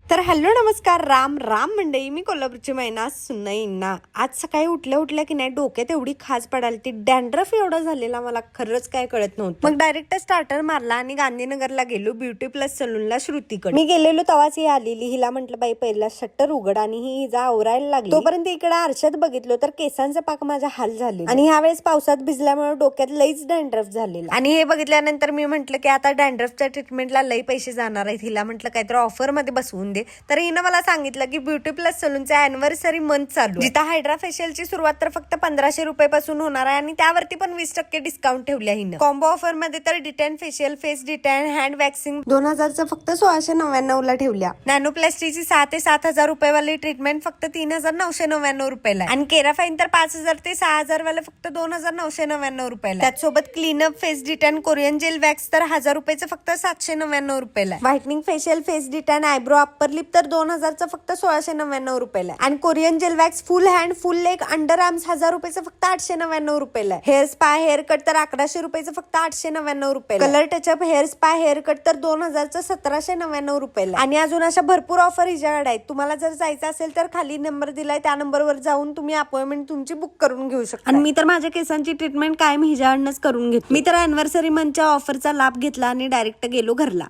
तर हॅलो नमस्कार राम राम मंडळी, मी कोल्हापूरची मैना सुनईना. आज सकाळी उठल्या उठल्या की नाही डोक्यात एवढी खाज पडाली, ती डॅन्ड्रफ एवढा झालेला मला खरंच काय कळत नव्हतं. मग डायरेक्ट स्टार्टर मारला आणि गांधीनगरला गेलो ब्युटी प्लस सलूनला श्रुतीकडे. मी गेलेलो तवाच ही आलेली. हिला म्हटलं बाई पहिला शट्टर उघड आणि ही हिजा आवरायला लागली. तोपर्यंत इकडे आरशात बघितलो तर केसांचा पाक माझा हाल झाले आणि ह्यावेळेस पावसात भिजल्यामुळे डोक्यात लईच डॅन्ड्रफ झालेला. आणि हे बघितल्यानंतर मी म्हटलं की आता डॅन्ड्रफच्या ट्रीटमेंटला लई पैसे जाणार आहेत. हिला म्हटलं काहीतरी ऑफर मध्ये बसवून दे. तर हिनं मला सांगितलं की ब्युटी प्लस सलूनचा अॅनिव्हर्सरी मंथ चालू, जिथं हायड्रा फेशियलची सुरुवात तर फक्त 1500 रुपयापासून होणार आहे आणि त्यावरती पण 20% डिस्काउंट ठेवल्या हिनं. कॉम्बो ऑफर मध्ये तर de-tan facial, face de-tan, hand waxing 2000 फक्त 1699 ला ठेवल्या. नॅनोप्लास्टीची 6 ते 7000 रुपयेवाली ट्रीटमेंट फक्त 3999 रुपयाला आणि केराफाईन तर 5000 ते 6000 वाले फक्त 2999 रुपयाला. त्याचसोबत cleanup, face detan, Korean gel wax तर 1000 रुपयाचं फक्त 799 रुपयाला. Whitening facial, face detan, eyebrow, upper lip तर 2000 फक्त 1699 रुपयाला. आणि Korean gel wax, full hand, full leg, under arms 1000 रुपयाचं फक्त 899 रुपयाला. हेअर स्पा, हेअर कट तर 1100 रुपयाचं फक्त 899 रुपयाला. Colour touch-up, hair spa, hair cut तर 2000 1799 रुपयाला. आणि अजून अशा भरपूर ऑफर हिच्याकडे आहेत. तुम्हाला जर जायचं असेल तर खाली नंबर दिलाय, त्या नंबरवर जाऊन तुम्ही अपॉइंटमेंट तुमची बुक करून घेऊ शकता. आणि मी तर माझ्या केसांची ट्रीटमेंट कायम हिच्याकडनंच करून घेतो. मी तर अॅनिव्हर्सरी मंथच्या ऑफरचा लाभ घेतला आणि डायरेक्ट गेलो घरला.